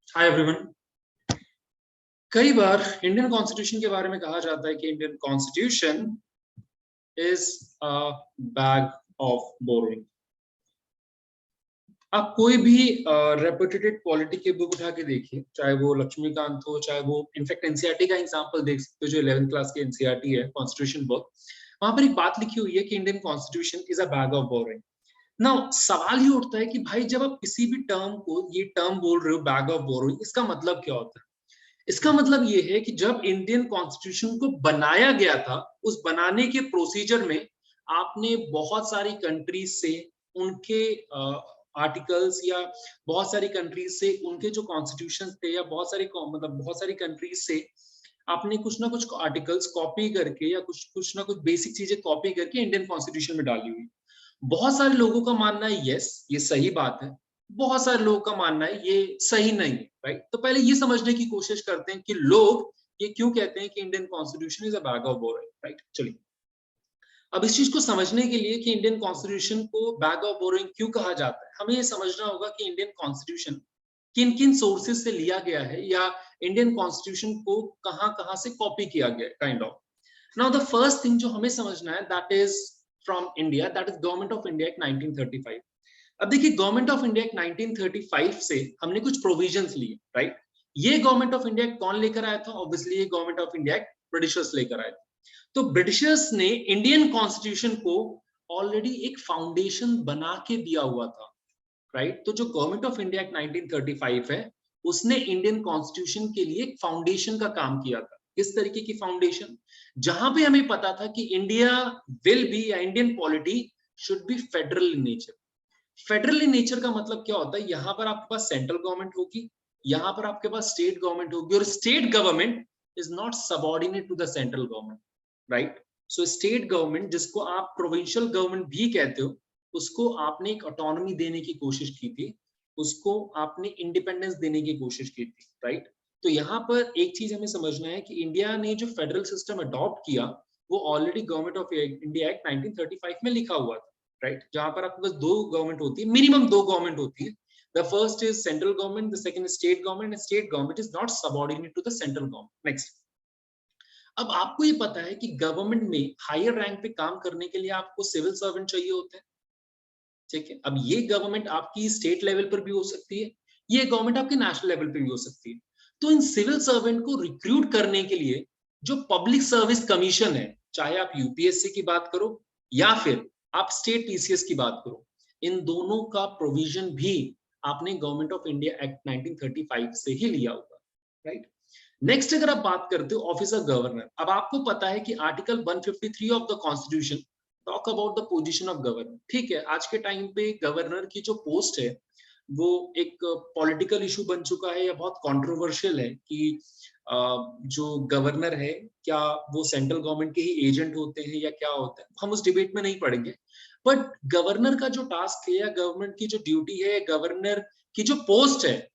Hi everyone. कई बार Indian constitution के बारे में कहा जाता है कि Indian constitution is a bag of borrowing. आप कोई भी रेपुटेटेड पॉलिटी की बुक उठा के देखिए, चाहे वो लक्ष्मीकांत हो, चाहे वो इनफैक्ट एनसीईआरटी का एग्जांपल देख सकते हो, जो 11th क्लास की एनसीईआरटी है कॉन्स्टिट्यूशन बुक। वहां पर एक बात लिखी हुई है कि Indian constitution is a bag of borrowing. Now सवाल ये उठता है कि भाई जब आप किसी भी टर्म को ये टर्म बोल रहे हो बैग ऑफ बोरोइंग, इसका मतलब क्या होता है? इसका मतलब ये है कि जब इंडियन कॉन्स्टिट्यूशन को बनाया गया था, उस बनाने के प्रोसीजर में आपने बहुत सारी कंट्रीज से उनके आर्टिकल्स या बहुत सारी कंट्रीज से उनके जो कॉन्स्टिट्यूशन थे, या बहुत सारी कंट्रीज से आपने कुछ ना कुछ आर्टिकल्स कॉपी करके या कुछ ना कुछ बेसिक चीजें कॉपी करके इंडियन कॉन्स्टिट्यूशन में डाली हुई। बहुत सारे लोगों का मानना है यस ये सही बात है, बहुत सारे लोगों का मानना है ये सही नहीं है। राइट, तो पहले ये समझने की कोशिश करते हैं कि लोग ये क्यों कहते हैं कि Indian constitution is a bag of borrowing. Right, चलिए अब इस चीज को समझने के लिए कि इंडियन कॉन्स्टिट्यूशन को बैग ऑफ बोरोइंग क्यों कहा जाता है, हमें ये समझना होगा कि इंडियन कॉन्स्टिट्यूशन किन किन सोर्सेज से लिया गया है, या इंडियन कॉन्स्टिट्यूशन को कहां कहां से कॉपी किया गया है, kind of. Now the first thing जो हमें समझना है that is from India, that is government of India act 1935। अब देखिए गवर्नमेंट ऑफ इंडिया एक्ट 1935 से हमने कुछ प्रोविजंस लिए। राइट, ये गवर्नमेंट ऑफ इंडिया एक्ट कौन लेकर आया था? ऑब्वियसली ये government of India act Britishers लेकर आए थे। तो ब्रिटिशर्स ने इंडियन कॉन्स्टिट्यूशन को ऑलरेडी एक फाउंडेशन बना के दिया हुआ था। राइट, तो जो गवर्नमेंट ऑफ इंडिया एक्ट 1935 है, उसने इंडियन कॉन्स्टिट्यूशन के लिए एक फाउंडेशन का काम किया था। किस तरीके की फाउंडेशन? जहां पे हमें पता था कि इंडिया विल बी, या Indian polity should be federal in nature. Federal in nature का मतलब क्या होता है? यहाँ पर आपके पास सेंट्रल गवर्नमेंट होगी, यहाँ पर आपके पास स्टेट गवर्नमेंट होगी, और state government is not subordinate to the central government. Right, so state government, जिसको आप प्रोविंशियल गवर्नमेंट भी कहते हो, उसको आपने एक ऑटोनॉमी देने की कोशिश की थी, उसको आपने इंडिपेंडेंस देने की कोशिश की थी। राइट, तो यहाँ पर एक चीज हमें समझना है कि इंडिया ने जो फेडरल सिस्टम अडॉप्ट किया, वो already government of India act 1935 में लिखा हुआ था। राइट, जहां पर आपके पास दो गवर्नमेंट होती है, मिनिमम दो गवर्नमेंट होती है। The first is central government, the second is state government, and state government is not subordinate to the central government. Next, अब आपको ये पता है कि गवर्नमेंट में हायर रैंक पे काम करने के लिए आपको सिविल सर्वेंट चाहिए होते हैं। ठीक है, अब ये गवर्नमेंट आपकी स्टेट लेवल पर भी हो सकती है, ये गवर्नमेंट आपके नेशनल लेवल पर भी हो सकती है। तो इन सिविल सर्वेंट को रिक्रूट करने के लिए जो पब्लिक सर्विस कमीशन है, चाहे आप यूपीएससी की बात करो या फिर आप स्टेट टीसीएस की बात करो, इन दोनों का प्रोविजन भी आपने गवर्नमेंट ऑफ इंडिया एक्ट 1935 से ही लिया होगा। राइट, नेक्स्ट अगर आप बात करते हो ऑफिस ऑफ गवर्नर, अब आपको पता है कि article 153 of the constitution talk about the position of governor. ठीक है, आज के टाइम पे गवर्नर की जो पोस्ट है वो एक पॉलिटिकल इशू बन चुका है, या बहुत कंट्रोवर्शियल है कि जो गवर्नर है, क्या वो सेंट्रल गवर्नमेंट के ही एजेंट होते हैं या क्या होता है, हम उस डिबेट में नहीं पड़ेंगे। बट गवर्नर का जो टास्क है, या गवर्नमेंट की जो ड्यूटी है, गवर्नर की जो पोस्ट है,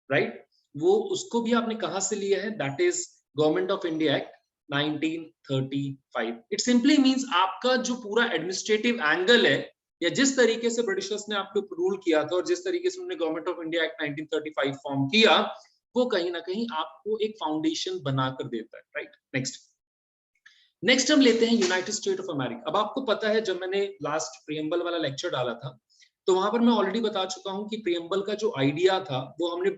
राइट, वो उसको भी आपने कहां से लिया है? That is government of India act 1935। It simply means आपका जो पूरा एडमिनिस्ट्रेटिव एंगल है, या जिस तरीके से ब्रिटिशर्स ने आपके ऊपर रूल किया था, और जिस तरीके से उन्होंने government of India act 1935 form किया, वो कहीं ना कहीं आपको एक फाउंडेशन बनाकर देता है। राइट, नेक्स्ट हम लेते हैं यूनाइटेड स्टेट ऑफ अमेरिका। अब आपको पता है, जब मैंने लास्ट प्रियम्बल वाला लेक्चर डाला था, तो वहां पर मैं ऑलरेडी बता चुका हूं कि प्रियम्बल का जो आइडिया था वो हमने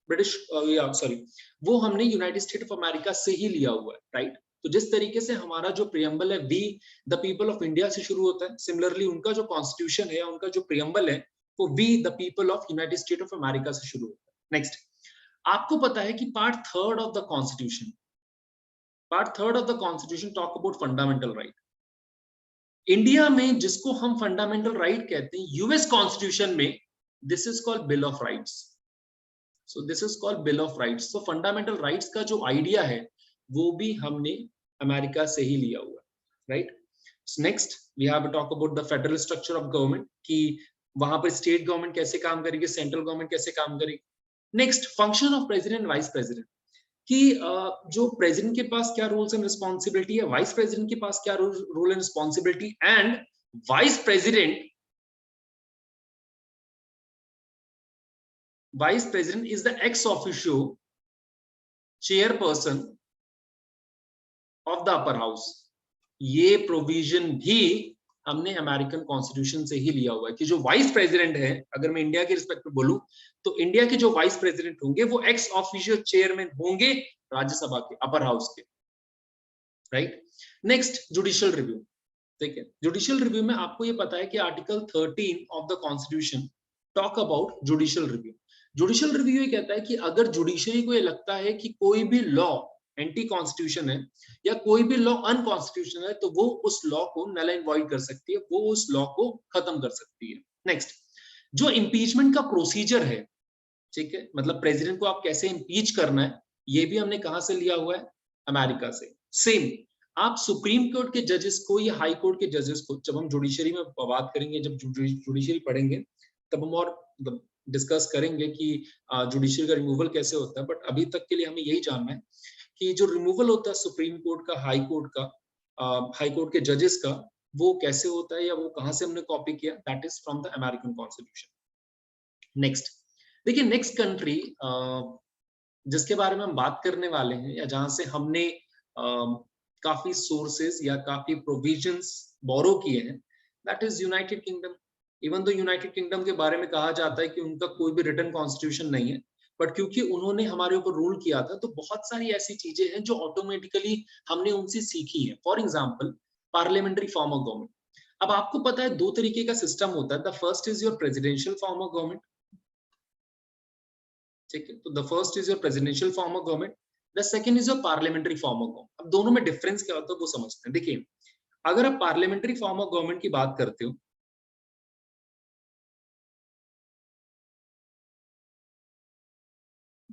ब्रिटिश सॉरी वो हमने यूनाइटेड स्टेट ऑफ अमेरिका से ही लिया हुआ है। राइट, तो जिस तरीके से हमारा जो प्रियम्बल है we the people of India से शुरू होता है, सिमिलरली उनका जो कॉन्स्टिट्यूशन है, उनका जो प्रियम्बल है, वो we the people of United State of America से शुरू होता है। नेक्स्ट, आपको पता है कि part third of the constitution talk about fundamental right. India में जिसको हम फंडामेंटल राइट कहते हैं, यूएस कॉन्स्टिट्यूशन में this is called bill of rights. So this is called bill of rights. तो फंडामेंटल राइट्स का जो आइडिया है वो भी हमने अमेरिका से ही लिया हुआ है। Right, next we have to talk about the federal structure of government, कि वहां पर स्टेट गवर्नमेंट कैसे काम करेगी, सेंट्रल गवर्नमेंट कैसे काम करेगी। Next, function of president vice president, कि जो प्रेसिडेंट के पास क्या रूल्स एंड रिस्पॉन्सिबिलिटी है, वाइस प्रेसिडेंट के पास क्या role and responsibility, and vice president vice president is the ex officio chairperson of the upper house. ये प्रोविजन भी हमने अमेरिकन कॉन्स्टिट्यूशन से ही लिया हुआ है कि जो वाइस प्रेसिडेंट है, अगर मैं इंडिया के रिस्पेक्ट में बोलूं तो इंडिया के जो वाइस प्रेसिडेंट होंगे वो एक्स ऑफिशियो चेयरमैन होंगे राज्यसभा के, अपर हाउस के, राइट। Next, judicial review. ठीक है, जुडिशियल रिव्यू में आपको ये पता है कि article 13 of the constitution talk about judicial review. Judicial review ये कहता है कि अगर जुडिशरी को ये लगता है कि कोई भी लॉ एंटी कॉन्स्टिट्यूशन है या कोई भी लॉ अनकॉन्स्टिट्यूशनल है, तो वो उस लॉ को नल एंड वॉइड कर सकती है, वो उस लॉ को खत्म कर सकती है। नेक्स्ट, जो इम्पीचमेंट का प्रोसीजर है, ठीक है, मतलब प्रेसिडेंट को आप कैसे इम्पीच करना है, ये भी हमने कहां से लिया हुआ है, अमेरिका से। सेम, आप सुप्रीम कोर्ट के जजेस को या हाई कोर्ट के जजेस को, जब हम जुडिशरी में बात करेंगे, जब जुडिशरी पढ़ेंगे तब हम और डिस्कस करेंगे कि जुडिशरी का रिमूवल कैसे होता है, बट अभी तक के लिए हमें यही जानना है कि जो रिमूवल होता है सुप्रीम कोर्ट का, हाई कोर्ट का, हाई कोर्ट के जजेस का, वो कैसे होता है या वो कहां से हमने कॉपी किया, that is from the American constitution. Next देखिए, नेक्स्ट कंट्री जिसके बारे में हम बात करने वाले हैं या जहां से हमने काफी सोर्सेस या काफी प्रोविजंस बोरो किए हैं, that is United kingdom. Even तो यूनाइटेड किंगडम के बारे में कहा जाता है कि उनका कोई भी रिटन कॉन्स्टिट्यूशन नहीं है, बट क्योंकि उन्होंने हमारे ऊपर रूल किया था, तो बहुत सारी ऐसी चीजें हैं जो ऑटोमेटिकली हमने उनसे सीखी है। For example, parliamentary form of government. अब आपको पता है दो तरीके का सिस्टम होता है। The first is your presidential form of government, ठीक है, तो the first is your presidential form of government, the second is your parliamentary form of government. अब दोनों में डिफरेंस क्या होता है वो समझते हैं। देखिए, अगर आप पार्लियामेंट्री फॉर्म ऑफ गवर्नमेंट की बात करते हो,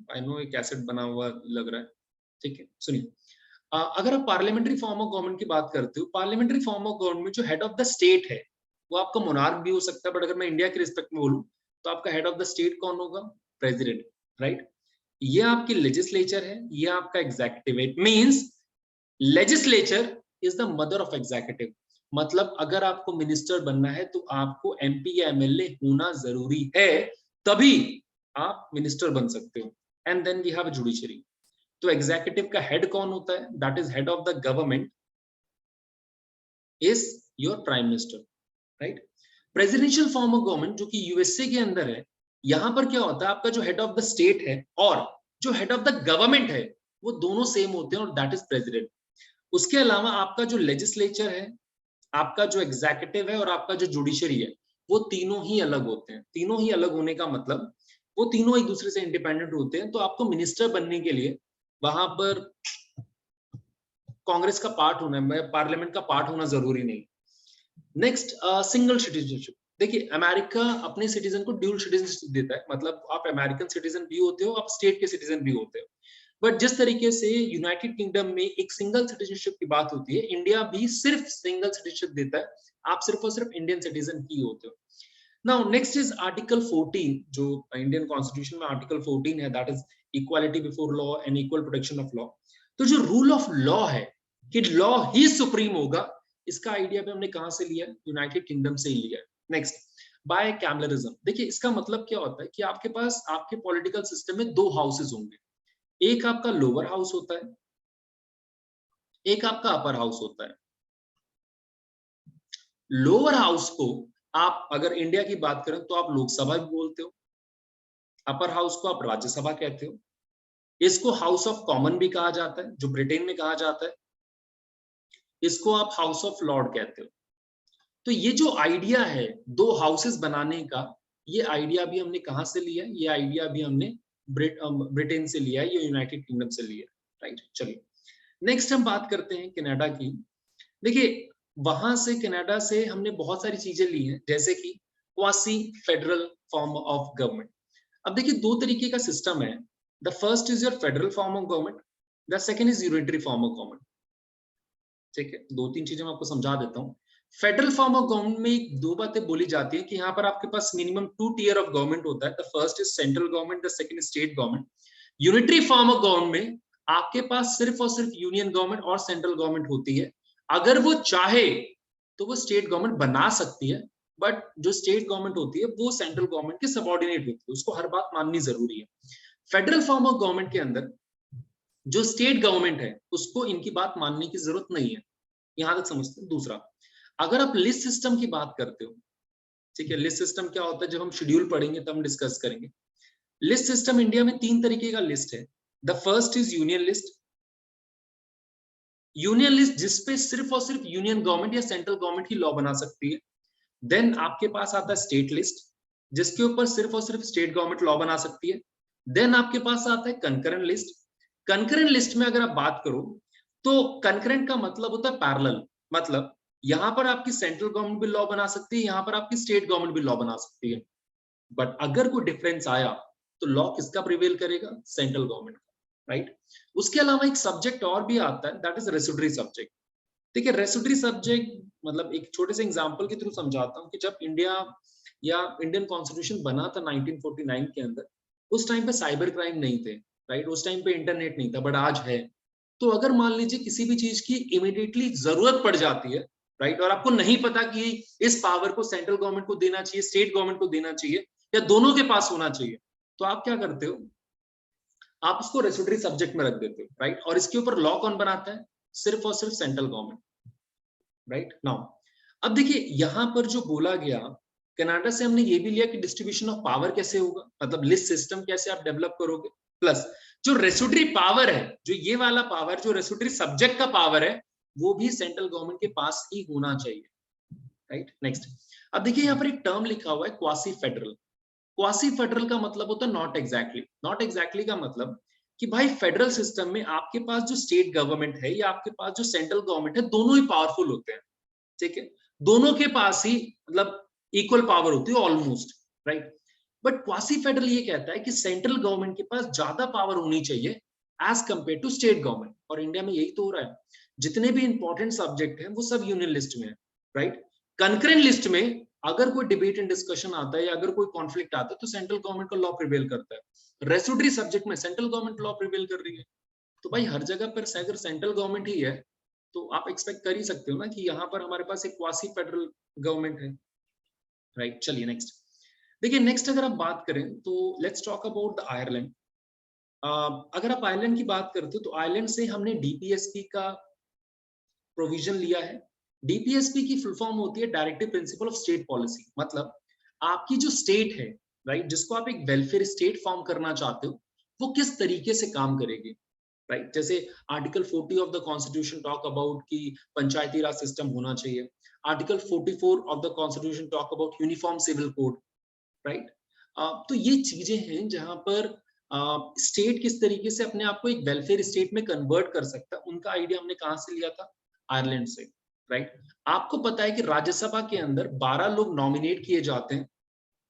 आई नो एक एसिड बना हुआ लग रहा है, ठीक है, सुनिए। अगर आप पार्लियामेंट्री फॉर्म ऑफ गवर्नमेंट की बात करते हो, पार्लियामेंट्री फॉर्म ऑफ गवर्नमेंट जो हेड ऑफ द स्टेट है वो आपका मोनार्क भी हो सकता है, बट अगर मैं इंडिया के रिस्पेक्ट में बोलूं तो आपका हेड ऑफ द स्टेट कौन होगा, प्रेसिडेंट, राइट। ये आपकी लेजिस्लेचर है, ये आपका एग्जीक्यूटिव है। It means legislature is the mother of executive. मतलब अगर आपको मिनिस्टर बनना है तो आपको एमपी या एमएलए होना जरूरी है, तभी आप मिनिस्टर बन सकते हो। And then we have judiciary. तो एग्जीक्यूटिव का हेड कौन होता है, that is head of the government is your prime minister, right. Presidential form of government जो कि यूएसए के अंदर है, यहां पर क्या होता है, आपका जो हेड ऑफ द स्टेट है और जो हेड ऑफ द गवर्नमेंट है वो दोनों सेम होते हैं, और दैट इज प्रेसिडेंट। उसके अलावा आपका जो लेजिस्लेचर है, आपका जो एग्जीक्यूटिव है और आपका जो जुडिशरी है, वो तीनों ही अलग होते हैं। तीनों ही अलग होने का मतलब वो तीनों एक दूसरे से इंडिपेंडेंट होते हैं। तो आपको मिनिस्टर बनने के लिए वहां पर कांग्रेस का पार्ट होना, पार्लियामेंट का पार्ट होना जरूरी नहीं। Next, single citizenship. देखिए, अमेरिका अपने सिटीजन को ड्यूल सिटीजनशिप देता है, मतलब आप अमेरिकन सिटीजन भी होते हो, आप स्टेट के सिटीजन भी होते हो। बट जिस तरीके से यूनाइटेड किंगडम में एक सिंगल सिटीजनशिप की बात होती है, इंडिया भी सिर्फ सिंगल सिटीजनशिप देता है, आप सिर्फ और सिर्फ इंडियन सिटीजन ही होते हो। नाउ नेक्स्ट इज आर्टिकल 14, जो इंडियन कॉन्स्टिट्यूशन में आर्टिकल 14 है, that is equality before law and equal protection of law. तो जो रूल ऑफ लॉ है कि लॉ ही सुप्रीम होगा, इसका आइडिया भी हमने कहां से लिया, यूनाइटेड किंगडम से ही लिया। Next, bicameralism. देखिए, इसका मतलब क्या होता है कि आपके पास आपके पॉलिटिकल सिस्टम में दो हाउसेज होंगे, एक आपका लोअर हाउस होता है, एक आपका अपर हाउस होता है। लोअर हाउस को आप अगर इंडिया की बात करें तो आप लोकसभा भी बोलते हो, अपर हाउस को आप राज्यसभा कहते हो। इसको हाउस ऑफ कॉमन भी कहा जाता है, जो ब्रिटेन में कहा जाता है, इसको आप हाउस ऑफ लॉर्ड कहते हो। तो ये जो आइडिया है दो हाउसेस बनाने का, ये आइडिया भी हमने कहां से लिया, ये आइडिया भी हमने ब्रिटेन से लिया है, ये यूनाइटेड किंगडम से लिया है, राइट। चलिए, नेक्स्ट हम बात करते हैं कनाडा की। देखिए, वहां से कनाडा से हमने बहुत सारी चीजें ली हैं, जैसे कि quasi federal form of government. अब देखिए, दो तरीके का सिस्टम है। The first is your federal form of government, the second is unitary form of government, ठीक है। दो तीन चीजें मैं आपको समझा देता हूँ। फेडरल फॉर्म ऑफ गवर्नमेंट में दो बातें बोली जाती है कि यहाँ पर आपके पास मिनिमम 2 टियर ऑफ गवर्नमेंट होता है। The first is central government, the second is state government. Unitary form of government में आपके पास सिर्फ और सिर्फ यूनियन गवर्नमेंट और सेंट्रल गवर्नमेंट होती है। अगर वो चाहे तो वो स्टेट गवर्नमेंट बना सकती है, बट जो स्टेट गवर्नमेंट होती है वो सेंट्रल गवर्नमेंट के सबऑर्डिनेट होती है, उसको हर बात माननी जरूरी है। फेडरल फॉर्म ऑफ गवर्नमेंट के अंदर जो स्टेट गवर्नमेंट है उसको इनकी बात मानने की जरूरत नहीं है, यहां तक समझते हैं। दूसरा, अगर आप लिस्ट सिस्टम की बात करते हो, ठीक है, लिस्ट सिस्टम क्या होता है जब हम शेड्यूल पढ़ेंगे तब हम डिस्कस करेंगे। लिस्ट सिस्टम इंडिया में 3 तरीके का लिस्ट है। The first is union list. Union list जिसपे सिर्फ और सिर्फ यूनियन गवर्नमेंट या सेंट्रल गवर्नमेंट ही लॉ बना सकती है। देन आपके पास आता है स्टेट लिस्ट, जिसके ऊपर सिर्फ और सिर्फ स्टेट गवर्नमेंट लॉ बना सकती है। देन आपके पास आता है कंकरेंट लिस्ट। कंकरेंट लिस्ट में अगर आप बात करो तो कंकरेंट का मतलब होता है पैरेलल, मतलब यहां पर आपकी सेंट्रल गवर्नमेंट भी लॉ बना सकती है, यहां पर आपकी स्टेट गवर्नमेंट भी लॉ बना सकती है। बट अगर कोई डिफरेंस आया तो लॉ किसका प्रिवेल करेगा? सेंट्रल गवर्नमेंट का, राइट। उसके अलावा एक सब्जेक्ट और भी आता है, दैट इज रेसिडुअरी सब्जेक्ट। ठीक है, रेसिडुअरी सब्जेक्ट मतलब एक छोटे से एग्जांपल के थ्रू समझाता हूं कि जब इंडिया या इंडियन कॉन्स्टिट्यूशन बना था 1949 के अंदर, उस टाइम पे साइबर क्राइम नहीं थे, राइट, उस टाइम पे इंटरनेट नहीं था, बट आज है। तो अगर मान लीजिए किसी भी चीज की इमीडिएटली जरूरत पड़ जाती है, राइट, और आपको नहीं पता कि इस पावर को सेंट्रल गवर्नमेंट को देना चाहिए, स्टेट गवर्नमेंट को देना चाहिए, या दोनों के पास होना चाहिए, तो आप क्या करते हो? आप उसको रेसिडुअरी सब्जेक्ट में रख देते हो, राइट। और इसके ऊपर लॉ कौन बनाता है? सिर्फ और सिर्फ सेंट्रल गवर्नमेंट, राइट। नाउ अब देखिए यहां पर जो बोला गया, कनाडा से हमने ये भी लिया कि डिस्ट्रीब्यूशन ऑफ पावर कैसे होगा, मतलब लिस्ट सिस्टम कैसे आप डेवलप करोगे, प्लस जो रेसिडुअरी पावर है, जो ये वाला पावर, जो रेसिडुअरी सब्जेक्ट का पावर है, वो भी सेंट्रल गवर्नमेंट के पास ही होना चाहिए, राइट। नेक्स्ट, अब देखिए यहाँ पर एक टर्म लिखा हुआ है क्वासी फेडरल। क्वासी फेडरल का मतलब होता है नॉट एग्जैक्टली। नॉट एग्जैक्टली का मतलब कि भाई फेडरल सिस्टम में आपके पास जो स्टेट गवर्नमेंट है या आपके पास जो सेंट्रल गवर्नमेंट है, दोनों ही पावरफुल होते हैं, ठीक है, दोनों के पास ही मतलब इक्वल पावर होती है almost, right. But quasi federal ये कहता है कि सेंट्रल गवर्नमेंट के पास ज्यादा पावर होनी चाहिए as compare to state government, और इंडिया में यही तो हो रहा है। जितने भी इंपॉर्टेंट सब्जेक्ट हैं वो सब यूनियन लिस्ट में है, राइट। कंकरेंट लिस्ट में अगर कोई डिबेट एंड डिस्कशन आता है या अगर कोई कॉन्फ्लिक्ट आता है तो सेंट्रल गवर्नमेंट का लॉ प्रिवेल करता है। रेसिडुअरी सब्जेक्ट में सेंट्रल गवर्नमेंट लॉ प्रिवेल कर रही है। तो भाई हर जगह पर अगर सेंट्रल गवर्नमेंट ही है तो आप एक्सपेक्ट कर ही सकते हो ना कि यहाँ पर हमारे पास एक क्वासी फेडरल गवर्नमेंट है, राइट। चलिए नेक्स्ट देखिए, नेक्स्ट अगर आप बात करें तो let's talk about the Ireland. अगर आप आयरलैंड की बात करते हो तो आयरलैंड से हमने डीपीएसपी का प्रोविजन लिया है। डीपीएसपी की फुल फॉर्म होती है directive principle of state policy, मतलब आपकी जो स्टेट है, राइट, जिसको आप एक वेलफेयर स्टेट फॉर्म करना चाहते हो, वो किस तरीके से काम करेगी, राइट। जैसे article 40 of the constitution talk about कि पंचायती राज सिस्टम होना चाहिए। Article 44 of the constitution talk about uniform civil code, right. तो ये चीजें हैं जहां पर स्टेट किस तरीके से अपने आप को एक वेलफेयर स्टेट में कन्वर्ट कर सकता है, उनका आइडिया हमने कहां से लिया था? आयरलैंड से, राइट। आपको पता है कि राज्यसभा के अंदर 12 लोग नॉमिनेट किए जाते हैं,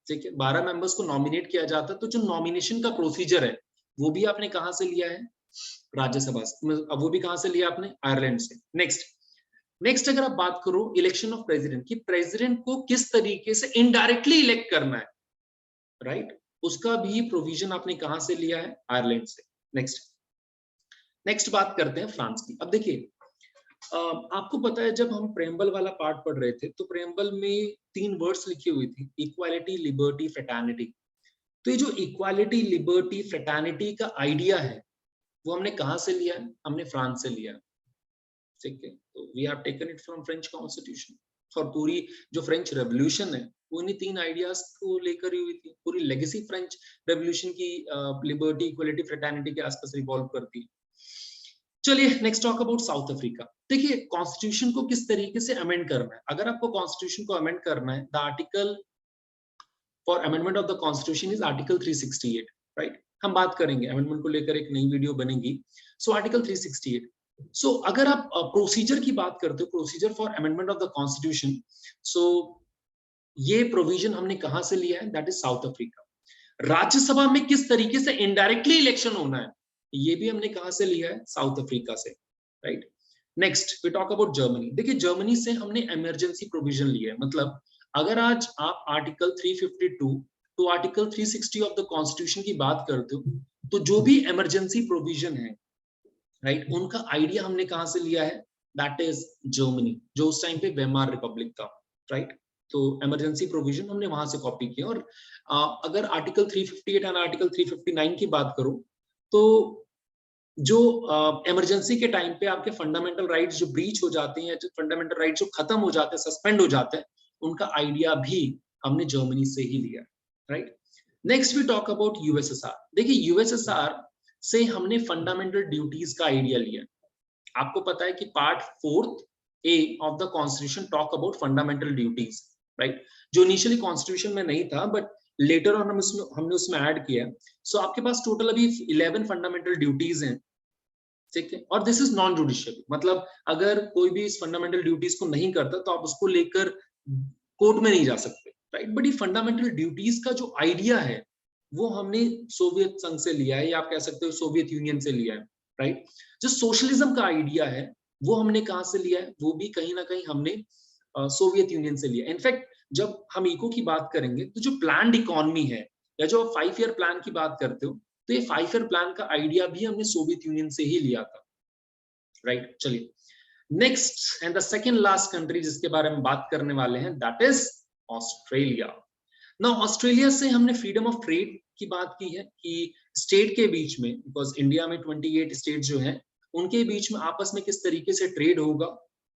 ठीक है, 12 मेंबर्स को नॉमिनेट किया जाता है। तो जो नॉमिनेशन का प्रोसीजर है वो भी आपने कहां से लिया है? राज्यसभा से। अब वो भी कहां से लिया आपने? आयरलैंड से। नेक्स्ट अगर आप बात करो इलेक्शन ऑफ प्रेसिडेंट, कि प्रेसिडेंट को किस तरीके से इनडायरेक्टली इलेक्ट करना है, राइट, उसका भी प्रोविजन आपने कहां से लिया है? आयरलैंड से। नेक्स्ट बात करते हैं फ्रांस की। अब देखिए आपको पता है जब हम प्रेम्बल वाला पार्ट पढ़ रहे थे तो प्रेम्बल में 3 वर्ड्स लिखी हुई थी, इक्वालिटी, लिबर्टी, फ्रेटर्निटी। तो ये जो इक्वालिटी, लिबर्टी, फ्रेटर्निटी का आइडिया है वो हमने कहां से लिया है? हमने फ्रांस से लिया है, ठीक है। तो we have taken it from French constitution. और पूरी जो फ्रेंच रेवोल्यूशन है वो इन्हीं 3 आइडियाज को लेकर ही हुई थी। पूरी लेगेसी फ्रेंच रेवोल्यूशन की लिबर्टी, इक्वालिटी, फ्रेटर्निटी के आसपास रिवॉल्व करती है। चलिए next talk about south Africa. देखिए कॉन्स्टिट्यूशन को किस तरीके से अमेंड करना है। अगर आपको कॉन्स्टिट्यूशन को अमेंड करना है, the article for amendment of the constitution is article 368, right. हम बात करेंगे अमेंडमेंट को लेकर, एक नई वीडियो बनेगी। So article 368। सो अगर आप प्रोसीजर की बात करते हो, procedure for amendment of the constitution, so ये प्रोविजन हमने कहां से लिया है? That is South Africa. Rajya Sabha में किस तरीके से इनडायरेक्टली इलेक्शन होना है, ये भी हमने कहां से लिया है? साउथ अफ्रीका से, right. Next we talk about Germany. देखिए जर्मनी से हमने इमरजेंसी प्रोविजन लिया है, मतलब अगर आज आप article 352 to article 360 of the constitution की बात करते हो तो जो भी इमरजेंसी प्रोविजन है, राइट, उनका आइडिया हमने कहां से लिया है? दैट इज जर्मनी, जो उस टाइम पे वेमार रिपब्लिक था, राइट। तो इमरजेंसी प्रोविजन हमने वहां से कॉपी किया। और अगर आर्टिकल 358 और आर्टिकल 359 की बात करूं तो जो इमरजेंसी के टाइम पे आपके फंडामेंटल राइट्स जो ब्रीच हो जाते हैं, जो फंडामेंटल राइट्स जो खत्म हो जाते हैं, सस्पेंड हो जाते हैं, उनका आइडिया भी हमने जर्मनी से ही लिया, right. Next we talk about USSR. देखिए यूएसएसआर से हमने फंडामेंटल ड्यूटीज का आइडिया लिया। आपको पता है कि part 4 A of the constitution talk about fundamental duties, right, जो इनिशियली कॉन्स्टिट्यूशन में नहीं था बट लेटर ऑन हमने उसमें ऐड किया। सो आपके पास टोटल अभी 11 फंडामेंटल ड्यूटीज हैं, ठीक है। और दिस इज नॉन जुडिशियल, मतलब अगर कोई भी इस फंडामेंटल ड्यूटीज को नहीं करता तो आप उसको लेकर कोर्ट में नहीं जा सकते, राइट। बट ये फंडामेंटल ड्यूटीज का जो आइडिया है वो हमने सोवियत संघ से लिया है, या आप कह सकते हो सोवियत यूनियन से लिया है, राइट। जो सोशलिज्म का आइडिया है वो हमने कहां से लिया है, वो भी कहीं ना कहीं हमने सोवियत यूनियन से लिया। इनफैक्ट जब हम इको की बात करेंगे तो जो प्लान्ड इकोनॉमी है या जो 5 ईयर प्लान की बात करते हो, तो ये 5 ईयर प्लान का आइडिया भी हमने सोवियत यूनियन से ही लिया था, राइट। चलिए next and the second last country जिसके बारे में बात करने वाले हैं, दैट इज ऑस्ट्रेलिया। ना ऑस्ट्रेलिया से हमने फ्रीडम ऑफ ट्रेड की बात की है कि स्टेट के बीच में, बिकॉज इंडिया में 28 स्टेट जो हैं उनके बीच में आपस में किस तरीके से ट्रेड होगा,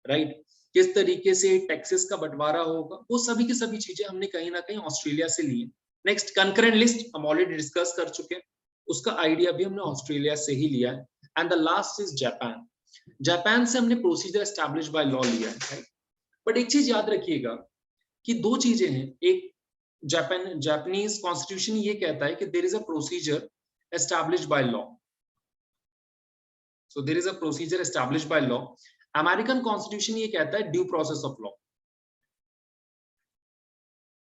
राइट, किस तरीके से टैक्सेस का बंटवारा होगा, वो सभी की सभी चीजें हमने कहीं ना कहीं ऑस्ट्रेलिया से ली है। नेक्स्ट कंकरेंट लिस्ट हम ऑलरेडी डिस्कस कर चुके हैं, उसका आइडिया भी हमने ऑस्ट्रेलिया से ही लिया है। And the last is Japan. Japan से हमने प्रोसीजर एस्टैब्लिश बाय लॉ लिया है, राइट। बट एक चीज याद रखिएगा कि दो चीजें हैं, एक जापानीज कॉन्स्टिट्यूशन ये कहता है कि there is a procedure established by law, so there is a procedure established by law. American constitution ये कहता है ड्यू प्रोसेस ऑफ लॉ।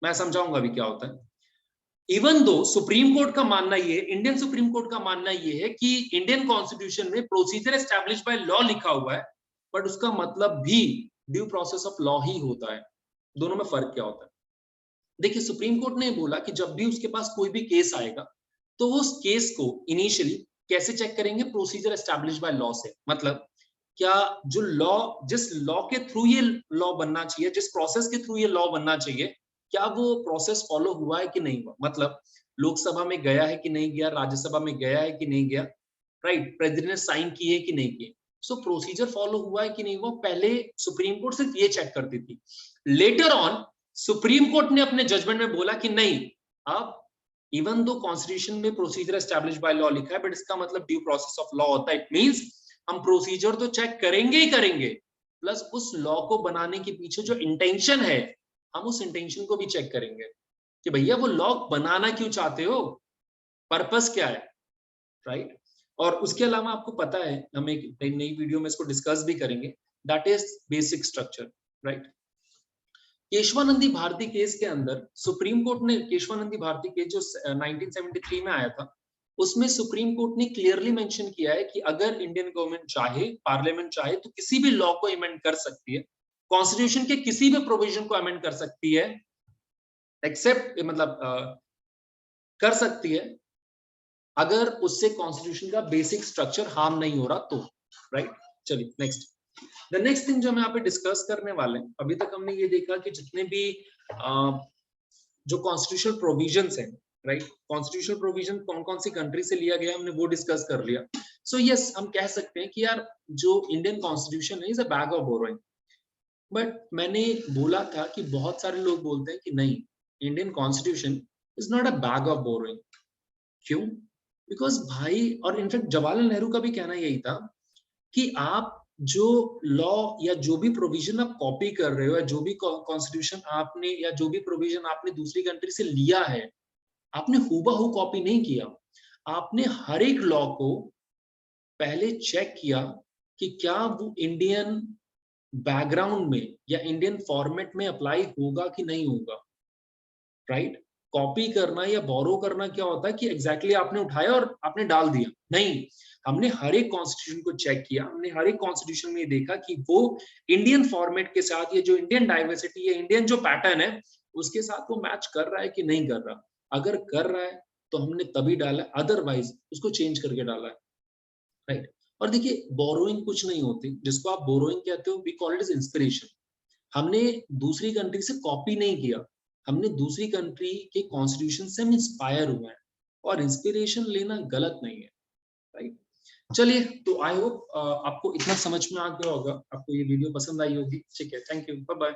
मैं समझाऊंगा अभी क्या होता है। इवन दो सुप्रीम कोर्ट का मानना ये, इंडियन सुप्रीम कोर्ट का मानना ये है कि इंडियन कॉन्स्टिट्यूशन में प्रोसीजर एस्टैब्लिश्ड बाय लॉ लिखा हुआ है, बट उसका मतलब भी ड्यू प्रोसेस ऑफ लॉ ही होता है। दोनों में फर्क क्या होता है? देखिए सुप्रीम कोर्ट ने बोला कि जब भी उसके पास कोई भी केस आएगा तो वो उस केस को इनिशियली कैसे चेक करेंगे, प्रोसीजर एस्टैब्लिश्ड बाय लॉ से। मतलब क्या जो लॉ, जिस लॉ के थ्रू ये लॉ बनना चाहिए, जिस प्रोसेस के थ्रू ये लॉ बनना चाहिए, क्या वो प्रोसेस फॉलो हुआ है कि नहीं हुआ। मतलब लोकसभा में गया है कि नहीं गया, राज्यसभा में गया है कि नहीं गया, राइट, प्रेसिडेंट ने साइन किए कि नहीं किए। सो प्रोसीजर फॉलो हुआ है कि नहीं हुआ, पहले सुप्रीम कोर्ट सिर्फ ये चेक करती थी। लेटर ऑन सुप्रीम कोर्ट ने अपने जजमेंट में बोला कि नहीं, अब इवन दो कॉन्स्टिट्यूशन में प्रोसीजर एस्टैब्लिश्ड बाय लॉ लिखा है, बट इसका मतलब ड्यू प्रोसेस ऑफ लॉ होता है। इट मींस हम प्रोसीजर तो चेक करेंगे ही करेंगे, प्लस उस लॉ को बनाने के पीछे जो इंटेंशन है, हम उस इंटेंशन को भी चेक करेंगे कि भैया वो लॉ बनाना क्यों चाहते हो, पर्पस क्या है, राइट। और उसके अलावा आपको पता है, हम एक नई वीडियो में इसको डिस्कस भी करेंगे, that is basic structure, right. Kesavananda Bharati case के अंदर सुप्रीम कोर्ट ने, केशवानंदी भारती केस जो 1973 में आया था, उसमें सुप्रीम कोर्ट ने क्लियरली मेंशन किया है कि अगर इंडियन गवर्नमेंट चाहे, पार्लियामेंट चाहे, तो किसी भी लॉ को अमेंड कर सकती है, कॉन्स्टिट्यूशन के किसी भी प्रोविजन को अमेंड कर सकती है, एक्सेप्ट मतलब कर सकती है अगर उससे कॉन्स्टिट्यूशन का बेसिक स्ट्रक्चर हार्म नहीं हो रहा तो, राइट। चलिए नेक्स्ट, द नेक्स्ट थिंग जो हम यहाँ पे डिस्कस करने वाले हैं, अभी तक हमने ये देखा कि जितने भी जो कॉन्स्टिट्यूशनल प्रोविजंस हैं, राइट, कॉन्स्टिट्यूशनल प्रोविजन कौन कौन सी कंट्री से लिया गया हमने वो डिस्कस कर लिया। सो यस, हम कह सकते हैं कि यार जो इंडियन कॉन्स्टिट्यूशन है is a bag of borrowing. But मैंने बोला था कि बहुत सारे लोग बोलते हैं कि नहीं, Indian constitution is not a bag of borrowing. क्यों? बिकॉज भाई, और इनफैक्ट जवाहरलाल नेहरू का भी कहना यही था कि आप जो लॉ या जो भी प्रोविजन आप कॉपी कर रहे हो, या जो भी कॉन्स्टिट्यूशन आपने, या जो भी प्रोविजन आपने दूसरी कंट्री से लिया है, आपने हूबहू कॉपी नहीं किया। आपने हर एक लॉ को पहले चेक किया कि क्या वो इंडियन बैकग्राउंड में या इंडियन फॉर्मेट में अप्लाई होगा कि नहीं होगा, राइट। कॉपी करना या बोरो करना क्या होता है कि एग्जैक्टली आपने उठाया और आपने डाल दिया, नहीं। हमने हर एक कॉन्स्टिट्यूशन को चेक किया, हमने हर एक कॉन्स्टिट्यूशन में देखा कि वो इंडियन फॉर्मेट के साथ, ये जो इंडियन डाइवर्सिटी है, इंडियन जो पैटर्न है, उसके साथ वो मैच कर रहा है कि नहीं कर रहा। अगर कर रहा है तो हमने तभी डाला, अदरवाइज उसको चेंज करके डाला है, राइट। और देखिए बोरोइंग कुछ नहीं होती, जिसको आप बोरोइंग कहते हो, we call it is inspiration. हमने दूसरी कंट्री से कॉपी नहीं किया, हमने दूसरी कंट्री के कॉन्स्टिट्यूशन से हम इंस्पायर हुए हैं, और इंस्पिरेशन लेना गलत नहीं है, राइट। चलिए, तो आई होप आपको इतना समझ में आ गया होगा, आपको ये वीडियो पसंद आई होगी। ठीक है, थैंक यू, बाय बाय।